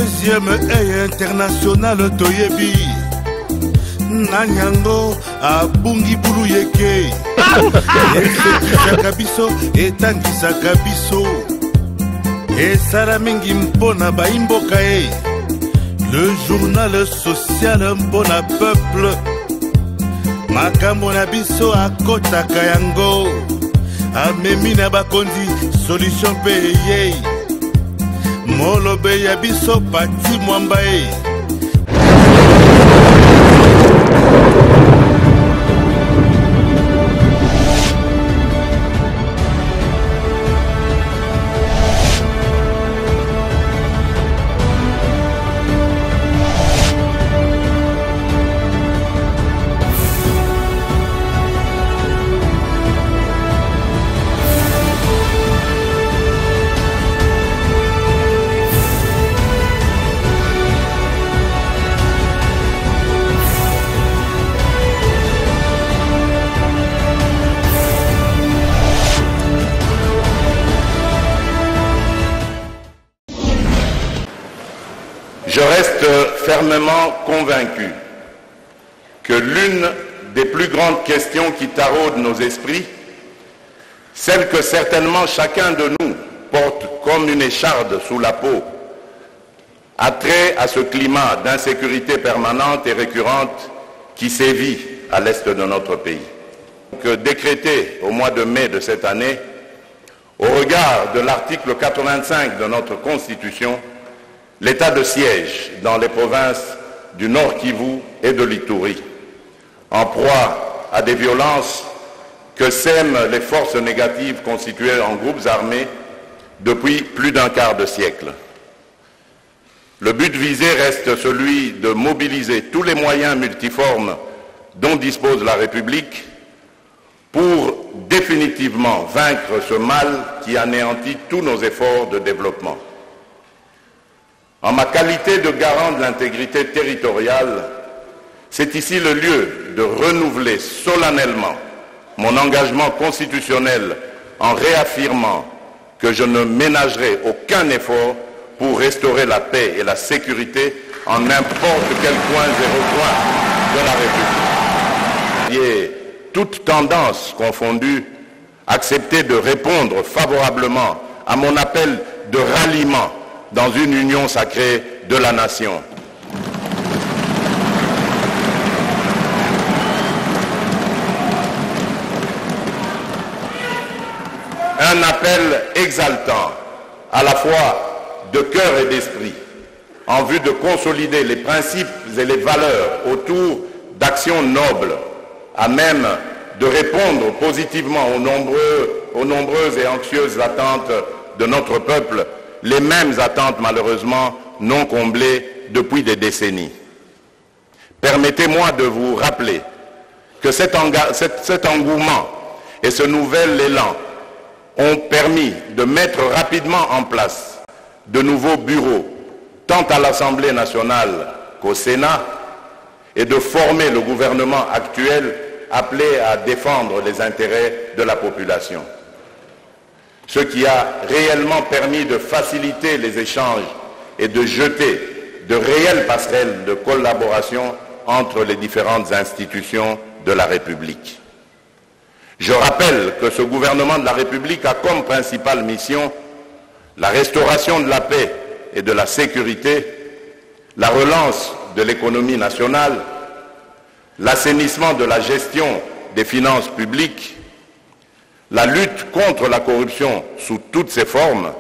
Deuxième œil international Toyebi Nanyango abungi bulu yeke Esekisaka biso etangisaka biso Esala mingi mpona baimboka e Le journal social mpona peuple Makambo na biso akotaka yango Amemi na bakonzi solution pe ye Molobe ya biso pati mwamba e Je reste fermement convaincu que l'une des plus grandes questions qui taraudent nos esprits, celle que certainement chacun de nous porte comme une écharde sous la peau, a trait à ce climat d'insécurité permanente et récurrente qui sévit à l'est de notre pays. Décrété au mois de mai de cette année, au regard de l'article 85 de notre Constitution, l'état de siège dans les provinces du Nord Kivu et de l'Ituri, en proie à des violences que sèment les forces négatives constituées en groupes armés depuis plus d'un quart de siècle. Le but visé reste celui de mobiliser tous les moyens multiformes dont dispose la République pour définitivement vaincre ce mal qui anéantit tous nos efforts de développement. En ma qualité de garant de l'intégrité territoriale, c'est ici le lieu de renouveler solennellement mon engagement constitutionnel en réaffirmant que je ne ménagerai aucun effort pour restaurer la paix et la sécurité en n'importe quel coin et recoin de la République. Et toute tendance confondue, accepter de répondre favorablement à mon appel de ralliement dans une union sacrée de la nation. Un appel exaltant, à la fois de cœur et d'esprit, en vue de consolider les principes et les valeurs autour d'actions nobles, à même de répondre positivement aux nombreuses et anxieuses attentes de notre peuple, les mêmes attentes malheureusement non comblées depuis des décennies. Permettez-moi de vous rappeler que cet engouement et ce nouvel élan ont permis de mettre rapidement en place de nouveaux bureaux, tant à l'Assemblée nationale qu'au Sénat, et de former le gouvernement actuel appelé à défendre les intérêts de la population. Ce qui a réellement permis de faciliter les échanges et de jeter de réelles passerelles de collaboration entre les différentes institutions de la République. Je rappelle que ce gouvernement de la République a comme principale mission la restauration de la paix et de la sécurité, la relance de l'économie nationale, l'assainissement de la gestion des finances publiques, la lutte contre la corruption sous toutes ses formes,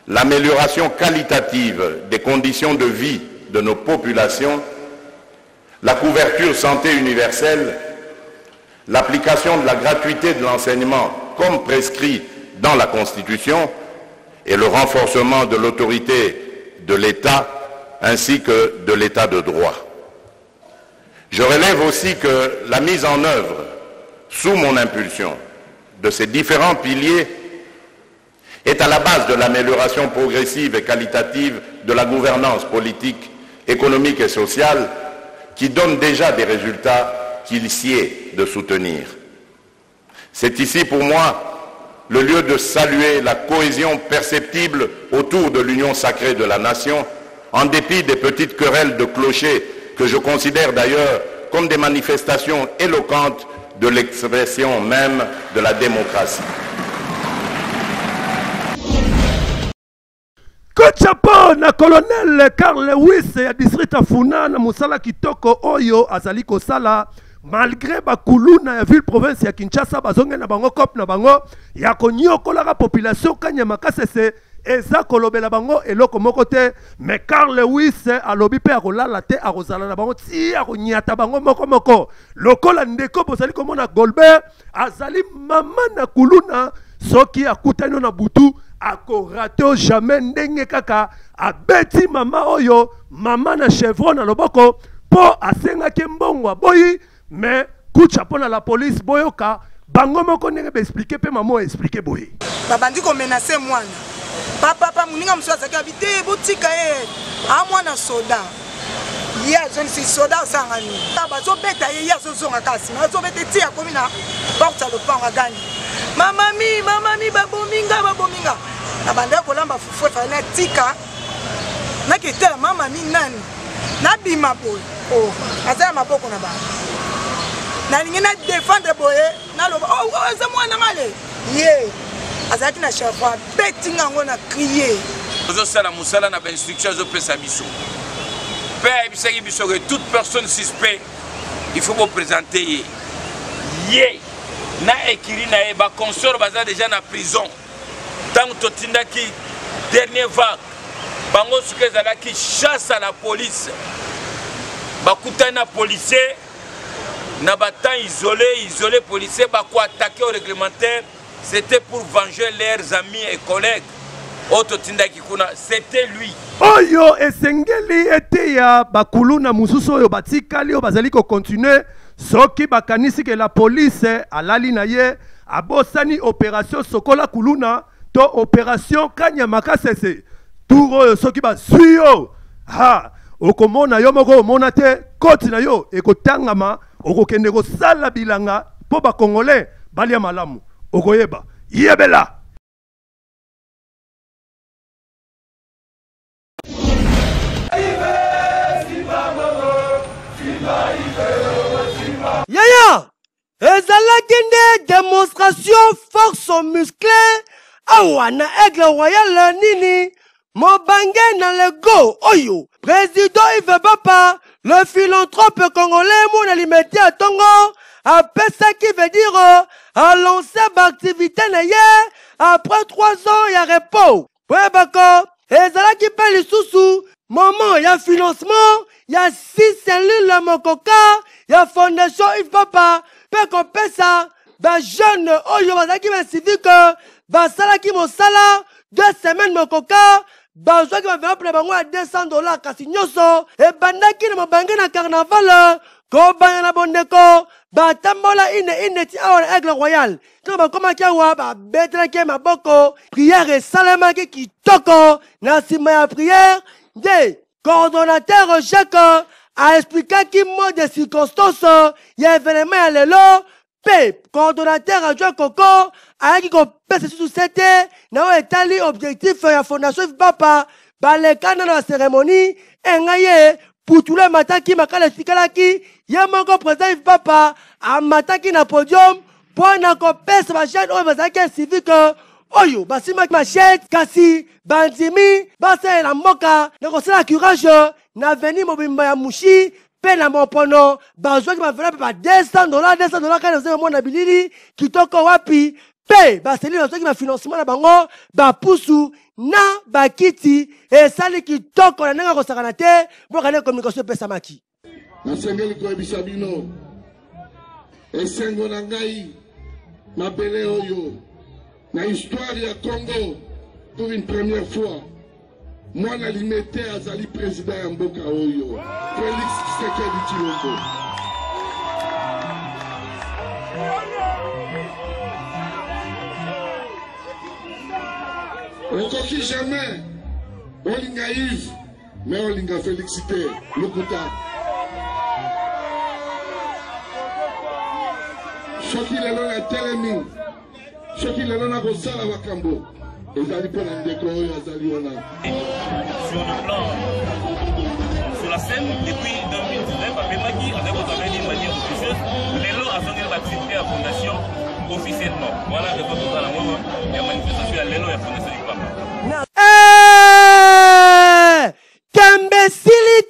l'amélioration qualitative des conditions de vie de nos populations, la couverture santé universelle, l'application de la gratuité de l'enseignement comme prescrit dans la Constitution et le renforcement de l'autorité de l'État ainsi que de l'État de droit. Je relève aussi que la mise en œuvre, sous mon impulsion, de ces différents piliers est à la base de l'amélioration progressive et qualitative de la gouvernance politique, économique et sociale qui donne déjà des résultats qu'il sied de soutenir. C'est ici pour moi le lieu de saluer la cohésion perceptible autour de l'union sacrée de la nation en dépit des petites querelles de clochers que je considère d'ailleurs comme des manifestations éloquentes de l'expression même de la démocratie. Kochapo na colonel Carl Lewis ya district Afuna na musala kitoko oyo azali kosala malgré bakuluna ya ville province ya Kinshasa bazonge na bango kop na bango ya konyokola la population kanyama kasese eza kolobela bango eloko moko te mais Carl Lewis alobi pe akolala te akozala na bango ti akonyata bango moko moko lokola ndeko bozali komona Golbert azali mama na kuluna soki akutani na butu akorato jamais ndenge kaka abeti mama oyo mama na chevron na loboko po asengaki mbongo boyi mais kucha pona la police boyoka bango moko ndenge ba expliquer pe mama expliquer boyi babandi ko menacer mwana papa muninga mso azaki abite botika a mwana soda ya jeune fille soda sangani bazo beta ye ya zo zonga kasi bazo beta ti akomi na porte le pan agani mama mi babominga na bande kolamba fufu fa na tika na kitela mama mi nani na bima boy oh azaya maboko na ba na ningi na défendre boye na loba oh za mwana ngale ye azaki na chafwa betinga ngo na crier ozo sala musala na instruction zo pesa biso père bisaki biso que toute personne suspect il faut vous présenter ye na ekiri na e ba consort baza déjà na prison tant totinda ki dernier vague bango suke zala ki chasse à la police bakutana na policier na batan isolé policier ba ko attaquer au réglementaire c'était pour venger leurs amis et collègues ototinda ki kuna c'était lui oyo esengeli ete ya bakuluna mususu oyo batikali oyo bazali ko continuer soki bakanisi ke la police alali na ye abosani opération sokola kuluna to opération kanyama kasese tour oyo soki bazwi yo ha okomona yo moko omona te koti na yo ekotangama okokende kosala bilanga po bakongole balia malamu okoyeba yebela Yaya, ezalaki nde démonstration force musclée awana aigle royal nini mobange na lego oyo président Yves Bapa le philanthrope congolais mon alimenti à Tongo apesa qui veut dire a lancé l'activité na ye après 3 ans ya repos ouais bako ezalaki pe lisusu moment ya financement ya 6 cellules mokoka ya fondation Yves Bapa pe kopesa ba jeune oyo bazaki ba civique basalaki mosala 2 semaines mokoka bazwaki ba venir bango à $200 kasi nyoso e bandaki na mobange na carnaval ko bana na bondeko batambola ine ti awa aigle royal to bakomaki awa babetelaki maboko prière esalemaki kitoko na nsima ya prière nde coordonnateur Jacques a expliqué mot de circonstance ya événement ya lelo pe coordonnateur adjoint Koko ayaki kopesa susu sete na oyo etali objectif ya fondation Yves Bapa balekana na cérémonie engaye putule mataki makala esikalaki ye moko président Yves Bapa amataki na podium mpo na kopesa bajeune oyo bazalaki civique oyo basimaki machete kasi bandimi basalela mboka na kosala courage na veni mobimba ya mushi pe na mopono bazwaki bavela pe ba $200 kana zema mwana bilili kitoko wapi pe baseli bazwaki ba financement na bango bapusu na bakiti esali kitoko na ndenge kosakana te mboka na communication epesamaki nasengeli koyebisa bino esengo na ngai mabele oyo na histoire ya Congo pour une première fois mwana limete azali président ya mboka oyo Félix Tshisekedi Tshilombo okoki jamais olinga Yves mais olinga Félix te lokuta soki lelo na telemi soki lelo na kosala makambo ezali mpo na ndeko oyo azali wana. Sur le plan, sur la scène, depuis 2019, Apemaki, on a entamé d'une manière officieuse, l'élo a sonné l'activité à la fondation officiellement. Voilà la raison pour laquelle il y a manifestation à l'élo et à la fondation du papa.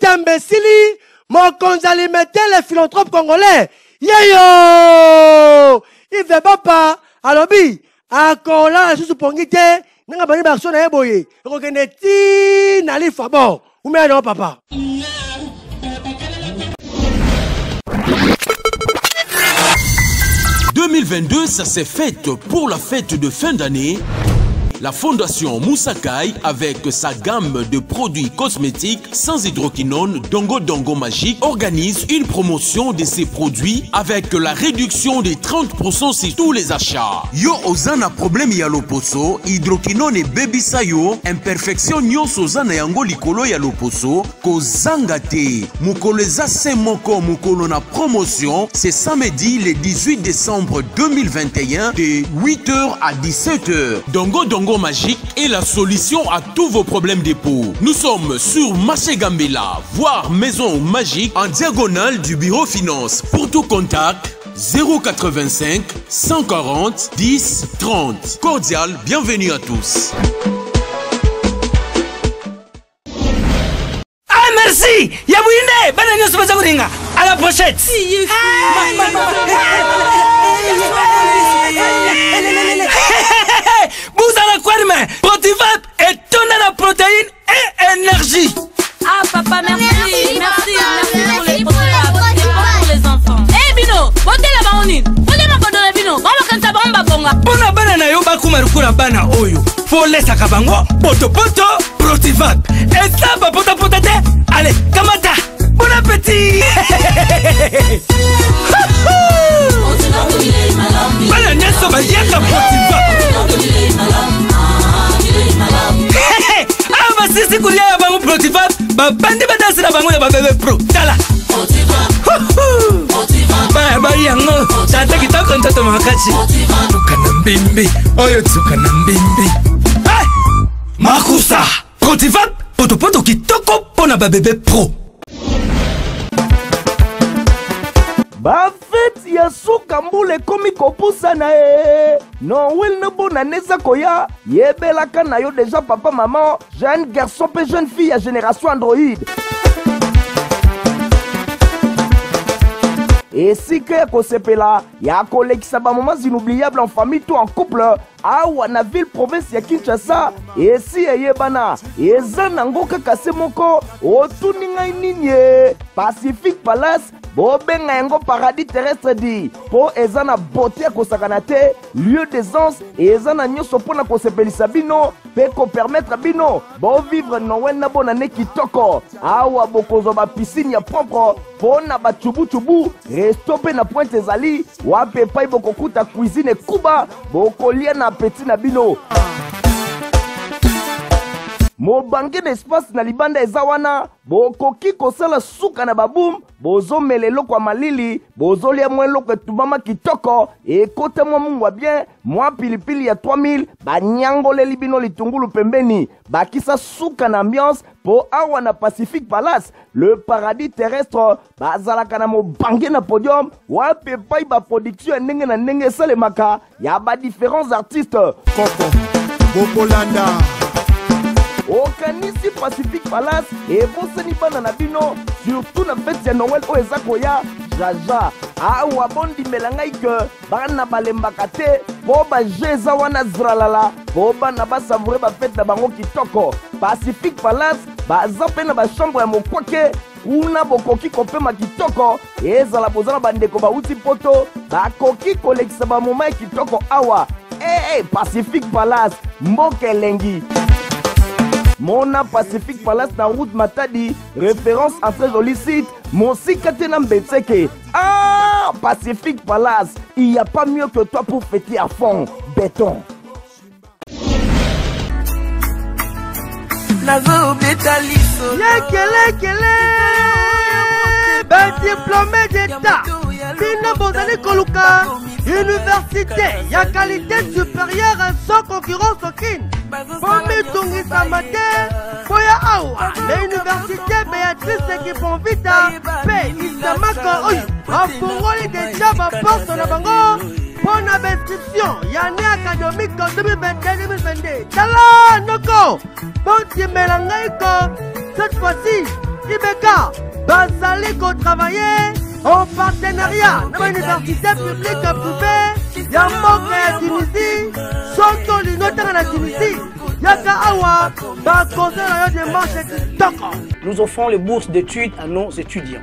Tembesili, mon konzali mettait les philanthropes congolais. Yeyo! Il veut pas, alors bi, encore là, je suis pour guider, n'a pas de personne à ébouiller. Reconnaît-il, n'allez pas bon. Ou mais non, papa. 2022, ça s'est fait pour la fête de fin d'année. La fondation Moussakai, avec sa gamme de produits cosmétiques sans hydroquinone Dongo Dongo Magique, organise une promotion de ces produits avec la réduction de 30% sur tous les achats. Yo ozana problème ya loposo, hydroquinone et baby sayo, imperfection nyonso ozana yango likolo ya loposo, kozanga te. Mukolo eza se moko mukolo na promotion, c'est samedi le 18 décembre 2021 de 8h à 17h. Dongo Dongo Magique est la solution à tous vos problèmes de peau. Nous sommes sur Marché Gambela, voire Maison Magique, en diagonale du bureau finance. Pour tout contact, 085 140 10 30. Cordial, bienvenue à tous. Ah merci, Yabouine, Banagno Sobazagoringa, à la prochaine. Bouzala Kwarme, Protivap et tonne la protéine et énergie. Ah papa, merci pour les pour les enfants. Eh Bino, votez la baronine, votez ma bonne Bino, on va quand ça bomba bonga. Bona bana na yo bakumarukura bana oyo. Faut laisser kabango, poto Protivap. Et ça va pota te. Allez, kamata. Bon appétit. Bana nyeso ba yaka Protivap. Ah bah si kulia ya bango Protivap, ba bandi ba danser na bango ya ba bébé pro. Tala. Ba yango, chata kitoko ntoto makachi. Tukana mbimbi, oyo tukana mbimbi. Makusa, Protivap, poto kitoko pona ba bébé pro. Bafeti ya suka mbule komi kopusa na e. Non wil ne bona neza koya. Yebelaka na yo déjà papa maman, jeune garçon pe jeune fille à génération Android. Et si que ya kosepela, ya kolekisa ba moments inoubliables en famille tout en couple, awa na ville province ya Kinshasa, et si yebana, eza nango kaka se moko, otuni ngai ninye, Pacific Palace, bobenga yango paradis terrestre di, po eza na beauté kosakana te, lieu d'aisance, eza na nyoso pona kosepelisa bino, pe ko permettre bino, bo vivre nowen na bonne année kitoko, awa bokozo ba piscine ya propre, pona ba chubu, resto pe na Pointe ezali, wape pai bokokuta cuisine kuba, bokolia na petit na bino. Mobange d'espace na libanda ezawana, bokoki kosala suka na baboum, bozo melelo kwa malili, bozo lia mwen loko etubama kitoko, ekota mwa mungwa bien, mwa pilipili ya 3000, banyangole libino litungulu pembeni, bakisa suka na ambiance, po awa na Pacific Palace, le paradis terrestre, bazalaka na mobange na podium, wape pai ba production ndenge na ndenge salemaka, ya ba différents artistes. Koko, Bobolanda. Okanisi Pacific Palace et bosani bana na bino surtout na fête ya Noël o ezakoya jaja awa bondi melangai que bana balembaka te po ba jeza wana zralala po bana ba savourer ba fête na bango kitoko. Pacific Palace baza pe na ba chambre ya mokwake kuna bokoki kopema kitoko ezala bozala bandeko bauti poto bakoki kolekisa ba moment kitoko awa. Pacific Palace mboka elengi. Mona Pacific Palace na route Matadi, référence en très joli site, Monsika Tenam Betseke. Ah, Pacific Palace, il n'y a pas mieux que toi pour fêter à fond, béton. Diplômé d'État, Bino Bozali Koluka, Université, ya qualité supérieure sans concurrence aucune. pomitungisa mate poya awa na université Béatrice Kiponvita pe Istamaka oyo afungoli deja baporte na bango pour l'inscription l'année académique 2021-2022. Tala noko bon melangaiko cette fois-ci Ibeka bazali ko travailler en partenariat avec l'université publique privée ya mboka ya Tunisie soto linota na Tunisie yaka awa ba conseil de marche kitoko. Nous offrons les bourses d'études à nos étudiants.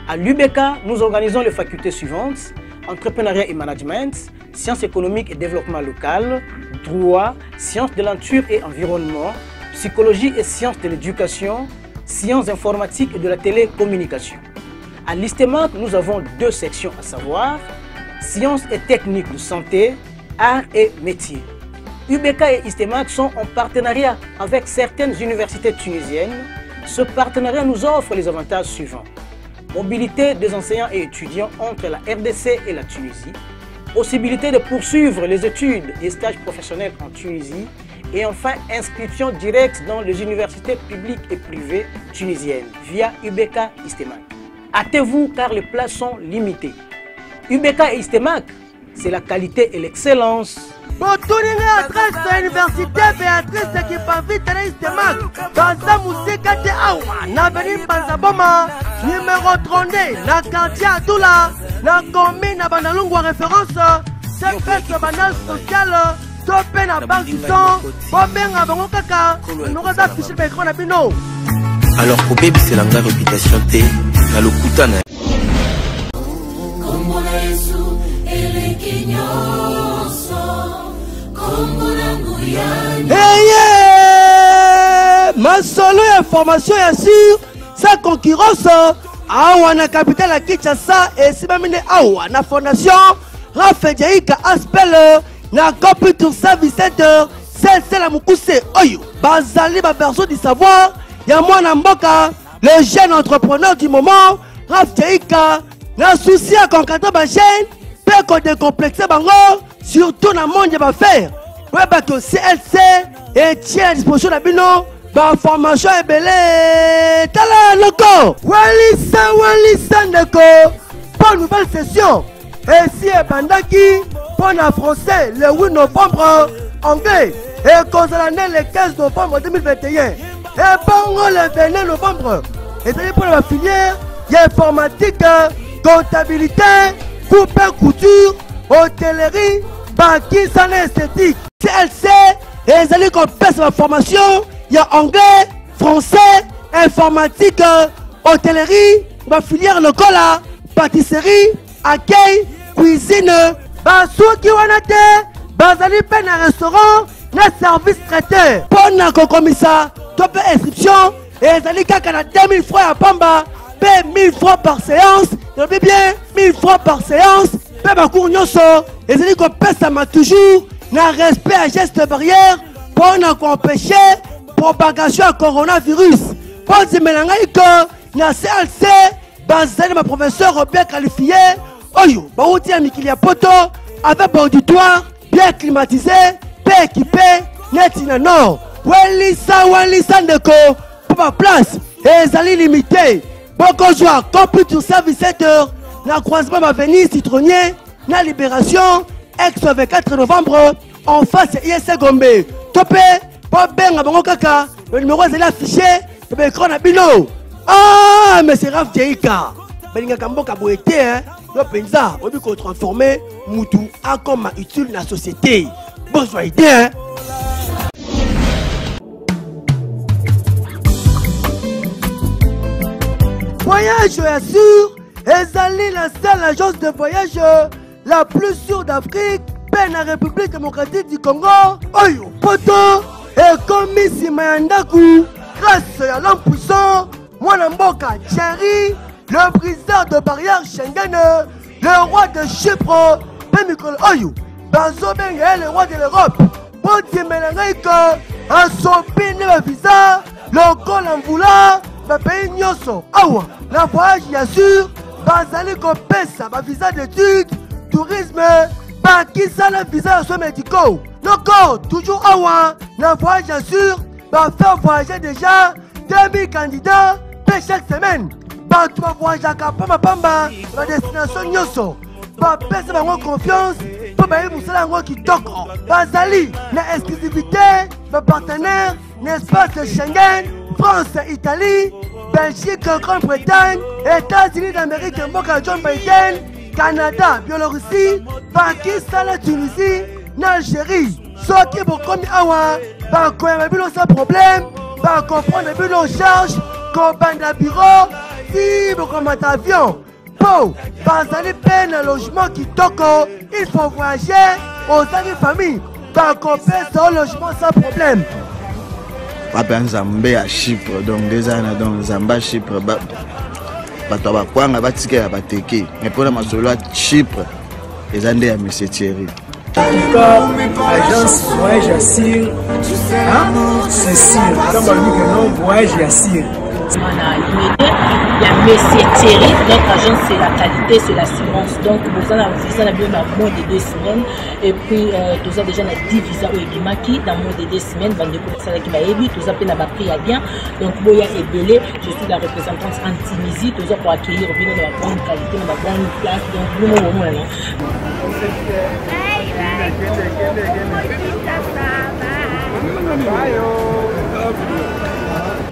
À l'UBK, nous organisons les facultés suivantes: entrepreneuriat et management, sciences économiques et développement local, droit, sciences de la nature et environnement, psychologie et sciences de l'éducation, sciences informatiques et de la télécommunication. À l'ISTEMAC, nous avons deux sections à savoir sciences et techniques de santé, arts et métiers. UBK et ISTEMAC sont en partenariat avec certaines universités tunisiennes. Ce partenariat nous offre les avantages suivants: mobilité des enseignants et étudiants entre la RDC et la Tunisie, possibilité de poursuivre les études et stages professionnels en Tunisie, et enfin inscription directe dans les universités publiques et privées tunisiennes via UBK ISTEMAC. Hâtez-vous car les places sont limitées. UBK et ISTEMAC, c'est la qualité et l'excellence. Botourine adresse de l'université Béatrice Kiponvita na ISTEMAC Banza Musika te awa na Avenue Banzaboma numéro 32 na quartier Adoula na commune na Bandalungwa référence service banal social topé na banque du sang bobenga bango kaka numéro d'affiche pe écran na bino. Alors ko baby c'est la réputation te na lokuta na Kombo na Yesu elekinyoso ma solo information ya sur sa concurrence awa na capitale ya Kinshasa et simamine awa na fondation Rafedjaïka Aspel na computer service center c'est la mukuse oyo bazali ba berceau du savoir ya mwana mboka le jeune entrepreneur du moment Rafedjaïka na souci à concentrer ba jeune pe ko décomplexer bango surtout dans le monde de l'affaire. Ouais, bah que CLC et tient à disposition de Bino, bah formation est belle. Tala loco. Walisa Ndeko. Pour nouvelle session. Et si Bandaki pour la français le 8 novembre anglais et concernant le 15 novembre 2021 et bon le 29 novembre. Et c'est pour la filière informatique, comptabilité, coupe couture, hôtellerie, banquier, santé esthétique. CLC, et les alliés qu'on passe la formation, il y a anglais, français, informatique, hôtellerie, ma filière locale, pâtisserie, accueil, cuisine, ceux qui ont été, bazali peine un restaurant, un service traité. Pour un commissaire, top inscription, et les alliés qui ont 2000 francs à Pamba, paie 1000 francs par séance, et bien 1000 francs par séance. Et c'est qu'on pèse ça toujours dans respect à gestes barrières pour empêcher propagation à coronavirus. Pour dire que dans CLC, basé ma professeur bien qualifié, oyo, baouti amikilia poto avec auditoire bien climatisé, bien équipé, net in nord. Walisa Ndeko pour ma place et les alliés limités. Beaucoup joueurs computer service center. Na croisement ma venir citronnier, na libération, ex-24 novembre, en face ISC Gombe. Topé, Boben à Bango Kaka, le numéro est affiché, le écran à Bino. Ah, mais c'est Raf Djeika. Belinga Kamboka Boete, hein, le Penza, on dit qu'on transforme Moutou à comme utile dans la société. Bonjour, idée, hein. Voyage assure. Ezali la seule agence de voyage la plus sûre d'Afrique, peine la République démocratique du Congo. Oyo, poto, et comme ici Mayandaku, grâce à l'homme puissant, Mwanamboka Thierry, le président de barrière Schengen, le roi de Chypre, Pemikol Oyo, Bazo Benga, le roi de l'Europe. Ponti Melangaïka, a son pine visa, le col en voula, va payer Nyoso. Awa, la voyage y assure. Bazali Kopesa, visa d'études, tourisme, Bakisa, le visa de soins médicaux. Noko, toujours awa, na voyage sûr, va faire voyager déjà 2000 candidats chaque semaine. Bah, tu vas voyager à Pamba, la destination Nyoso. Bah, personne n'a confiance, pour bailler Moussala qui toque. Bazali, na exclusivité, nos partenaires, l'espace Schengen, France, Italie, Belgique, Grande-Bretagne, États-Unis d'Amérique, Mboka John Biden, Canada, Biélorussie, Pakistan, la Tunisie, Algérie. Ceux qui vont comme Awa, bah, quand il y a sans problème, bah, comprendre les bulles en charge, comprendre le bureau, si vous commentez avion. Pour, bah, ça les peine un logement qui toque, il faut voyager aux amis familles, bah, qu'on fait son logement sans problème. Papa Nzambé à Chypre, donc des années dans Zamba Chypre, bato bakwanga batika bateke, mais pour la masolo à Chypre, les années à Monsieur Thierry. En tout cas, l'agence Voyage Assir, c'est sûr. Comme on dit que non, Voyage Assir. Il y a Monsieur Thierry, notre agence c'est la qualité, c'est l'assurance. Donc vous en avez bien dans moins de 2 semaines. Et puis tout ça déjà on a 10 visas au Ebimaki dans moins de 2 semaines. Vous avez qui va évi, tout ça peut n'a pas pris à bien. Donc Boya est belé, je suis la représentante en Tunisie, tout ça pour accueillir au bien dans la bonne qualité, dans la bonne place. Donc nous au moins là.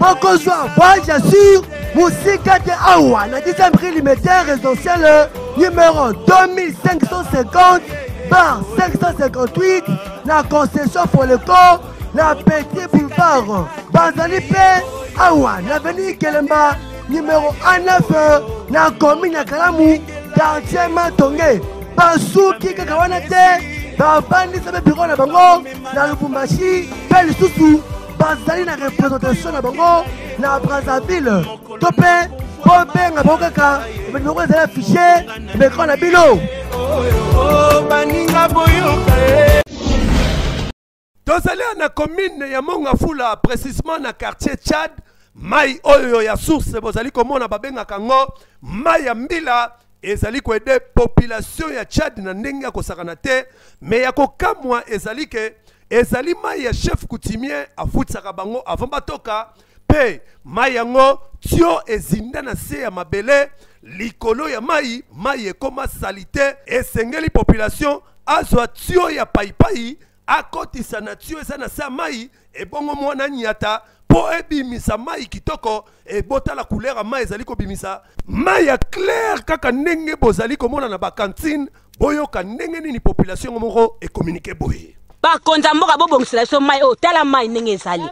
Encore soit voyage assure, Moussika de Awa, la 10e prix limitaire résidentiel numéro 2550 par 558, la concession pour le corps, la Petit Boulevard, Bazali P, Awa, l'avenue Kelemba, numéro 19, la commune à Kalamou, quartier Matongé, Basuki Kakawanate, Babani Sabe Bureau na Bango, na Lubumbashi, Belle Soussou. Bazali na représentation na bango na Brazzaville. Topé, Bombe na Bokaka, mais nous allons afficher l'écran na Bilo. Tozali na commune ya Mongafula, précisément na quartier Tchad, mai oyo ya source bozali komona babenga kango mai ya mbila ezali ko aider population ya Tchad na ndenge ya kosakana te, mais ya kokamwa ezali ke ezali mai ya chef coutumier afutisaka bango avant batoka pe mai yango tio ezinda na se ya mabele likolo ya mai ekoma salite esengeli population azwa tio ya paipai akotisa na tio eza na se ya mai ebongo mwana nyata po ebimisa mai kitoko ebota la couleur ya mai ezali kobimisa mai ya clair kaka ndenge bozali komona na bakantine boyoka ndenge nini population moko ekommunike boye. Bakonza mboka bobongisela so mai o tala mai ndenge ezali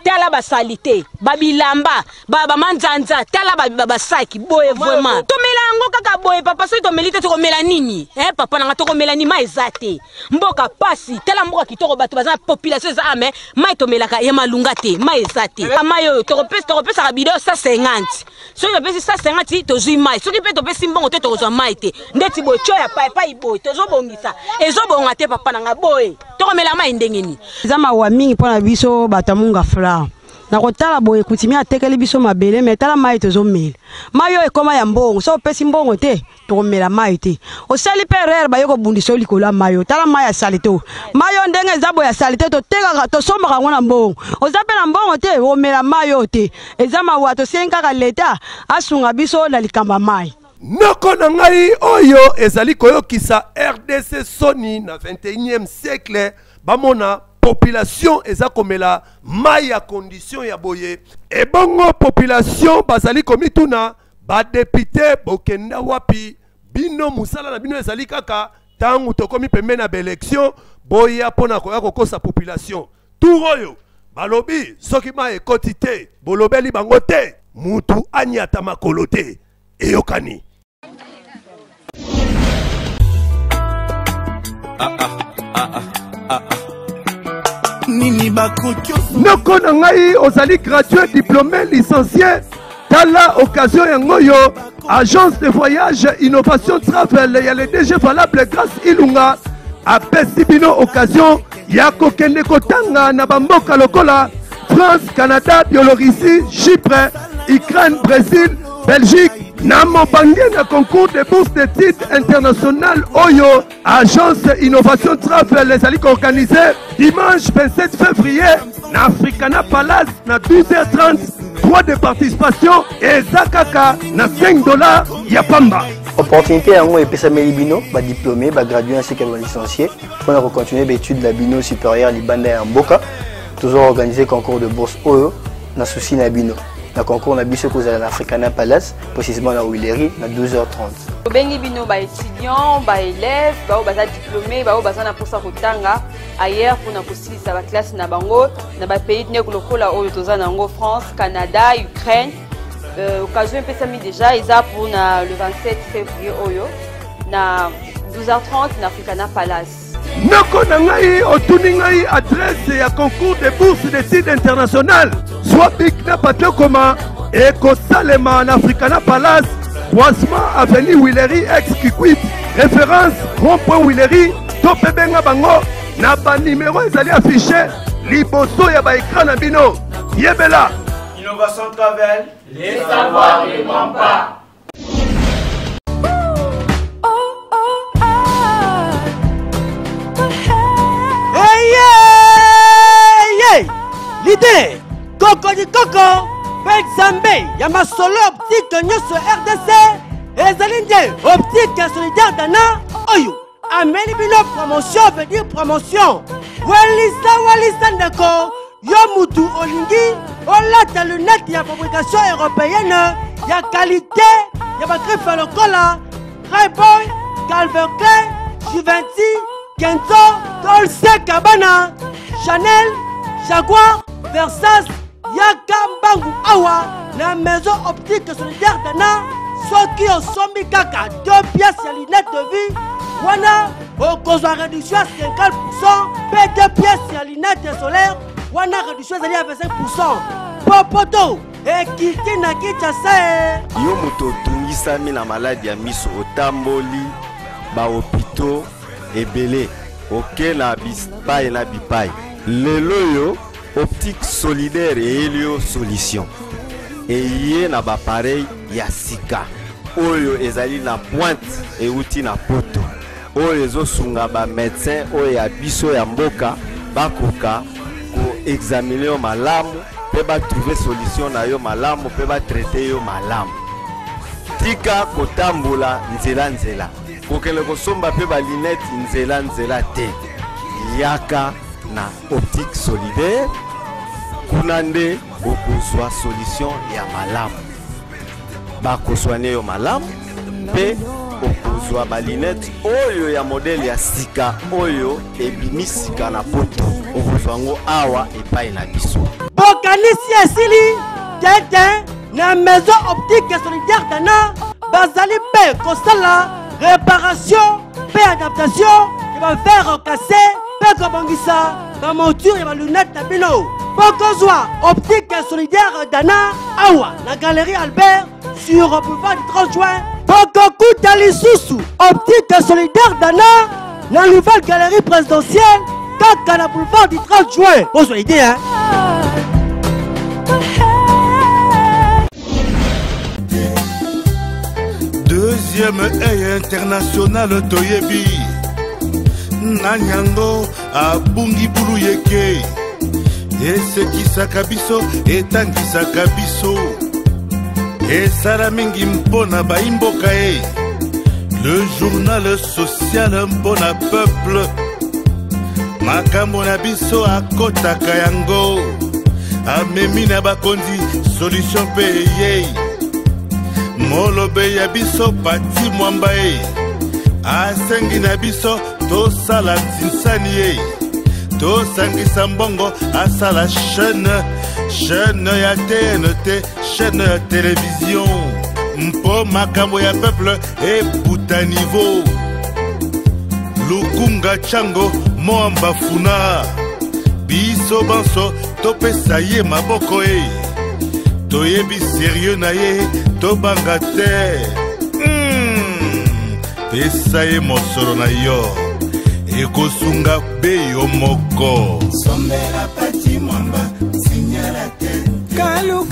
tala basalite babilamba bamanzanza tala basaki boye vraiment tomela yango kaka boye papa so tomeli te tokomela nini papa nanga tokomela ni mai ezate mboka pasi tala mboka kitoko bato baza population eza ame mai tomelaka ya malunga te mai ezate mai oyo tokopesa ka bidon 150 soki topesi 150 tozwi mai soki mpe topesi mbongo te tokozwa mai te ndeti boye tio ya paipai boye tozobongisa ezobonga te papa nanga boye tokomela mai ndengeni zama wa mingi pona biso batamunga fla na kotala boye kutimia atekeli biso mabele metala mai tozomela mai yo ekoma ya mbongo so pesi mbongo te tokomela mai te osali perere bayoko bundiso likola mai yo tala mai ya salite mai yo ndenge zabo ya salite to teka to sombaka ngona mbongo ozape na mbongo te omela mai yo te ezama wa to senka leta asunga biso na likamba mai. Noko na ngai oyo ezali koyokisa RDC Sony na 21e siècle bamona population eza komela mai ya condition ya boye ebongo population bazali komituna ba député bokenda wapi bino musala na bino ezali kaka tangu tokomi pembe na élection boya pona koya kokosa population tout oyo balobi soki mai ekoti te bolobeli bango te mutu anyata makolo te eyokani. Noko na ngai ozali gradué diplômé licencié tala occasion yangoyo agence de voyage innovation travel ya le DG valable grâce ilunga apesi bino occasion ya kokende kotanga na bamboka lokola France, Canada, Biélorussie, Chypre, Ukraine, Brésil, Belgique, na mobange na concours de bourse d'études internationales Oyo, agence innovation travel ezali organisé dimanche 27 février na Africana Palace na 12h30. Droit de participation et Zakaka na $5 ya pamba. Opportunité à moi et Pessameli Bino, diplômé, gradué ainsi que licencié. On a continué l'étude de la Bino supérieure Libanda et Mboka. Toujours organisé concours de bourse OE, na souci na Bino. Le concours na biso cause à l'Africana Palace, précisément à Willery, à 12h30. Bengi bino ba étudiants, ba élèves, ba baza diplômés, ba baza na posa kotanga ailleurs pour na kosilisa ba classe na bango na ba pays ne lokola oyo toza nango France, Canada, Ukraine. Occasion pesami déjà eza pour na le 27 février oyo na 12h30 na Africana Palace. Noko na ngai otuni ngai adresse ya concours de bourse d'études internationales soit big na patio koma et kosalema na Africana Palace croisement avenue Willery ex Kikwit référence rond-point Willery to pebenga bango na ba numéro ezali affiché liboso ya ba écran na bino yebela Innovation Travel, les savoirs ne mentent pas. L'idée Coco du Coco Benzambe Yama solo optique nyonso RDC ezali optique solidaire dana oyo ameli bino promotion veut dire promotion walisa ndeko yo mutu olingi olata lunette ya fabrication européenne ya qualité ya bagriffe lokola Ray-Ban, Calvin Klein, Givenchy, Kenzo, Dolce Gabbana, Chanel, Jaguar, Versace, Yaka Mbangu Awa, na maison optique solidaire dana, soki osombi kaka 2 pièces ya lunette de vie, wana okozwa réduction à 50%, pe 2 pièces ya lunette solaire, wana réduction ezali à 25%. Popoto, ekiti na Kinshasa. Yo moto tungisami na maladie ya miso otamboli, ba hôpitaux ebele, oke na bipai na bipai. Lelo yo optique solidaire et Helio solution eye na bapareil ya sika oyo ezali na pointe et outil na poto oyo ezosunga ba médecin oyo ya biso ya mboka bakoka ko examiner yo malamu pe ba trouver solution na yo malamu pe ba traiter yo malamu tika kotambola nzela kokele kosomba pe ba lunette nzela te yaka na optique solidaire kunande okozwa solution ya malamu bakoswane yo malamu pe okozwa balinette oyo ya modèle ya sika oyo ebimisika na poto okozwa ngo awa epai na biso bokanisi esili tete na maison optique solidaire dana bazali pe kosala réparation pe adaptation ya bavere cassé pe kobongisa bamonture ya balunette na bino pokozwa optique solidaire dana awa na galerie Albert sur boulevard du 30 juin pokokuta lisusu optique solidaire dana na nouvelle galerie présidentielle kaka na boulevard du 30 juin bozwa idée hein. Deuxième œil international Toyebi Nanyango abungi bulu yeke esekisaka biso etangisaka biso esala mingi mpona baimboka e le journal social mpona peuple makambo na biso akotaka yango amemi na bakonzi solution mpe ye molobe ya biso pati mwamba e asengi na biso tosala ntinsani ye tosangisa mbongo asala chaîne ya TNT chaîne ya télévision mpo makambo ya peuple eputa niveau lukunga chango moamba funa biso banso topesa ye maboko e toyebi sérieux na ye tobanga te pesa ye mosolo na yo ekosunga be yo moko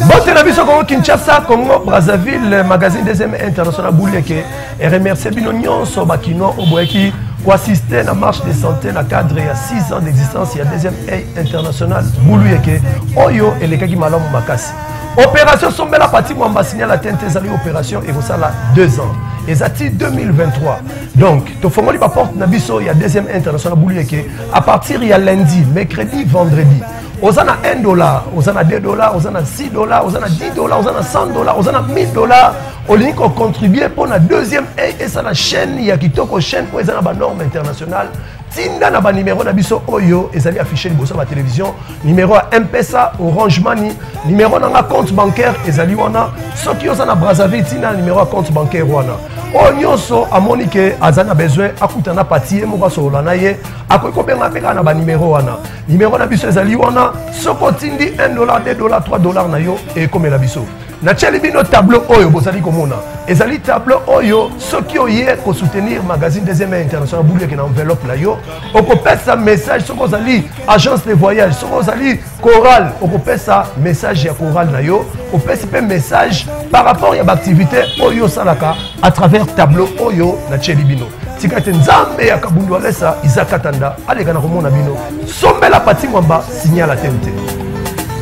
Bote Côté de biso Congo Kinshasa, Congo Brazzaville, magazine deuxième international Bouleke et remercier bino nyonso bakino oboyeki pour assister à la marche de santé dans le cadre il y a 6 ans d'existence, il y a deuxième international Bouleke Oyo et les Kaki Malam Makasi. Opération Sombela Pati Mwamba signale la TNT Zali opération et vous ça là 2 ans. Et ça 2023. Donc, tu fais la porte Nabiso, il y a deuxième international Bouleke à partir il y a lundi, mercredi, vendredi. On a $1, on a $2, on a $6, on a $10, on a $100, on a $1000. On a contribué pour la deuxième et ça la chaîne, il y a qui toko chaîne pour les normes internationales. Tinda na ba numéro na biso oyo ezali affiché liboso ba télévision numéro M-Pesa Orange Money numéro na compte bancaire ezali wana soki oza na Brazzaville tinda numéro compte bancaire wana onyoso amoni ke azana besoin akutana patie moko solola na ye akoki kobenga mpe na ba numéro wana numéro na biso ezali wana soko tindi $1 $2 $3 na yo ekomela biso na tcheli bino tableau oyo bozali komona ezali tableau oyo soki oye ko soutenir magazine deuxième international Bouleke na enveloppe na yo okopesa message soko ozali agence de voyage soko ozali choral okopesa message ya choral na yo opesi pe message par rapport ya activité oyo salaka à travers tableau oyo na tcheli bino tikate nzambe ya kabundu alesa izakatanda aleka na komona bino sombela pati mwamba signal atente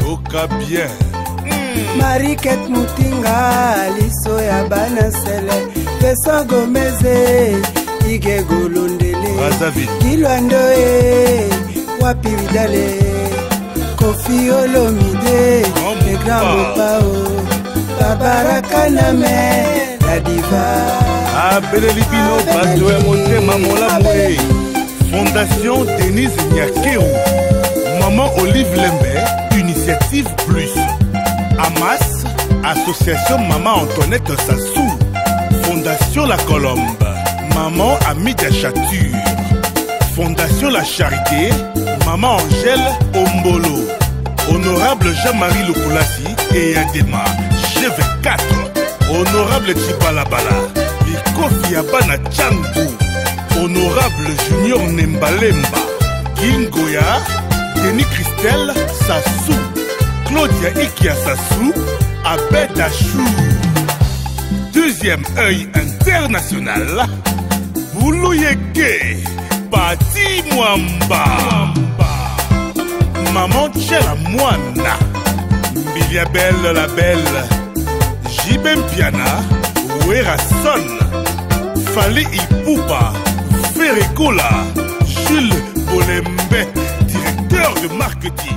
yoka bien Mariket Mutinga, Liso ya Banasele, Tessa Gomeze, Ige Golondele, Kilwandoe, Wapi Vidale, Kofi Olomide, Le Grand Mopao, Barbara Kaname, La Diva. Ah, Belelibino, Badoe Motema Molamoué, Fondation Denise Nyakeu, Maman Olive Lembe, Initiative Plus. Amas, Association Maman Antoinette Sassou, Fondation La Colombe, Maman Amida Chature, Fondation La Charité, Maman Angèle Ombolo, Honorable Jean-Marie Lukulasi et Adema, GV4, Honorable Chibalabala, Likofi Abana Tchangou, Honorable Junior Nembalemba, Gingoya, Denis Christelle Sassou, Claudia Ikia Sassou, Abed Achou. Deuxième œil international, Boulouyeke, Pati Mwamba, Maman Tchela Mwana, Mbilia Belle la Belle, Jibem Piana, Ouera Son, Fali Ipupa, Ferregola, Jules Bolembe, directeur de marketing.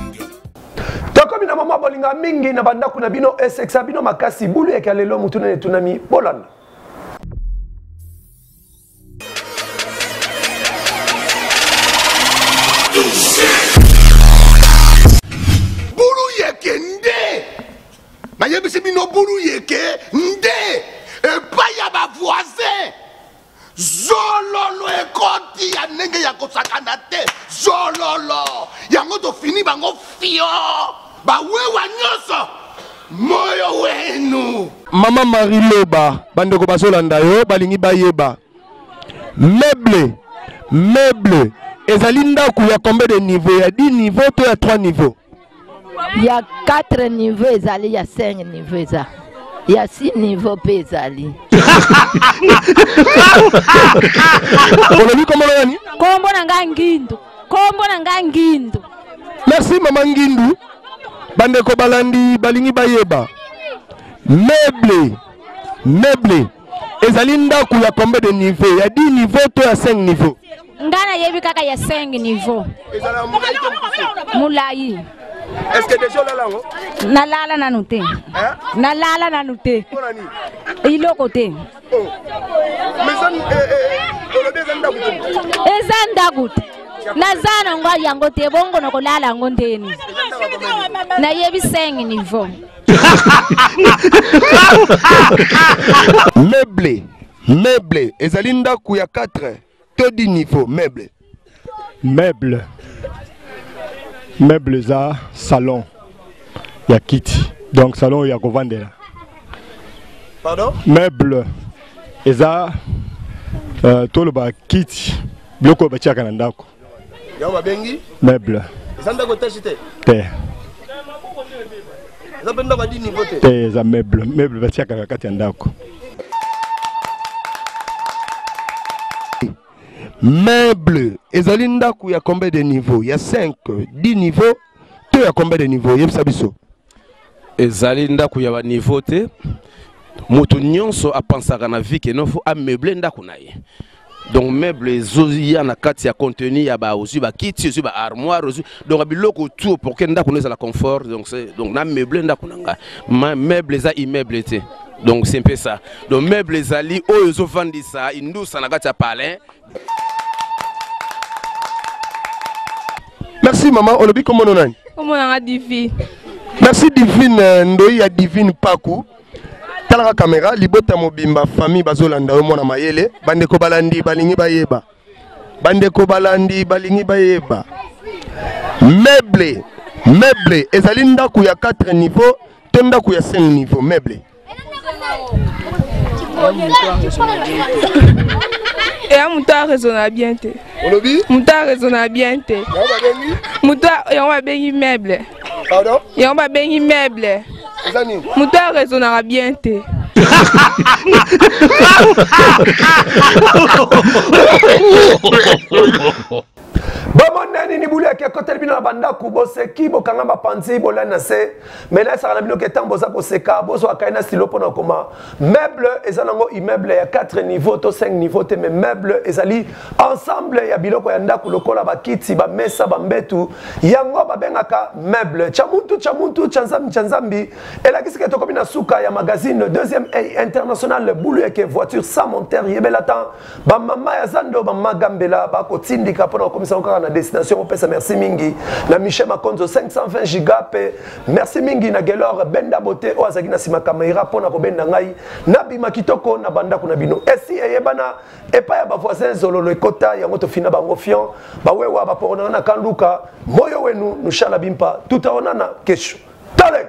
Tokomi na mama bolinga mingi na bandaku na bino esexa bino makasi bulu eka lelo mutuna ne tunami bolanda. Bulu yeke nde. Na yebisi bino bulu yeke nde. E pa ya ba voisin. Zololo ekoti ya nenge ya kosakana te. Zololo. Yango to fini bango fio. Ba wewa nyoso. Moyo wenu. Mama Marie Loba, bandeko bazolanda yo, balingi bayeba. Meuble. Ezali ndaku ya combien de niveaux? Il y a 10 niveaux, toi il y a 3 niveaux. Il y a 4 niveaux, ezali, il y a 5 niveaux. Ezali. Il y a 6 niveaux Pézali. Merci Maman Ngindu. Bandeko balandi balingi bayeba. Meuble. Ezali ndaku ya combien de niveaux? Il y a 10 niveaux, toi il y a 5 niveaux. Ngana yebi kaka ya 5 niveaux. Moulayi. Est-ce que déjà là là? Nalala nanute. Hein? Nalala nanute. Il est côté. Ezandagut. Nazana ngwa yangote bongo nokolala ngondeni. Na yebi 5 niveaux. Meuble. Ezali ndaku ya 4. Tout 10 niveaux. Meuble za salon ya kiti. Donc salon ya kovandela. Pardon? Meuble eza toloba kiti bloko bachaka na ndako. Ya babengi? Meuble. Ezanda ko teshite. Te. te eza meuble batiakaka kati ya ndako. Meuble ezali ndako ya combien de niveaux? Il y a 5, 10 niveaux. Tu as combien de niveaux? Yebisa biso. Ezali ndako ya ba niveau te. Moto nyonso apensaka na vie que nofo ameubler ndako na ye. Donc meuble ezozi ya na kati ya contenu ya ba ozu ba kiti ozu ba armoire ozu donc biloko tout pour que ndako neza la confort donc c'est donc na meubler ndako nanga meuble za immeuble te. Donc c'est un peu ça. Donc meuble ezali oyo zo vandisa indusa na kati ya palais. Merci maman, on obi comment on Comment on a Divine. Merci Divine Ndoi ya Divine Paku. Talaka caméra libota mobimba famille bazolanda o mona mayele bandeko balandi balingi bayeba. Bandeko balandi balingi bayeba. Meuble ezali ndako ya 4 niveaux, to ndako ya 5 niveaux meuble. Et à Mouta raisonnable bien. Mouta raisonnable bien. Mouta et on va bien meuble. Pardon? Et on va bien meuble. Mouta raisonnable bien. Bamonani ni bulu ya kotel bino na banda kuboseki bokanga bapanzi bolana se mena ça na bino ke tambo za koseka bozo akaina stilo pona koma meuble ezanango immeuble ya 4 niveaux to 5 niveaux te mais meuble ezali ensemble ya biloko ya ndako lokola bakiti ba mesa ba mbetu yango babengaka meuble chamuntu chanzambi elakisike to komina suka ya magazine deuxième international bulu ya voiture sans moteur yebelatan ba mama ya zando ba magambela ba kotindika pona komisa na destination on pesa merci mingi na Michel Makonzo 520 giga pe merci mingi na Gelor Benda Bote o azaki na sima kamera pona ko benda ngai na bima kitoko na banda kuna bino esi eyebana epa ya ba voisins zololo ekota ya moto fina bango fion ba wewa ba porona na kanduka moyo wenu nushala bimpa tutaonana kesho talek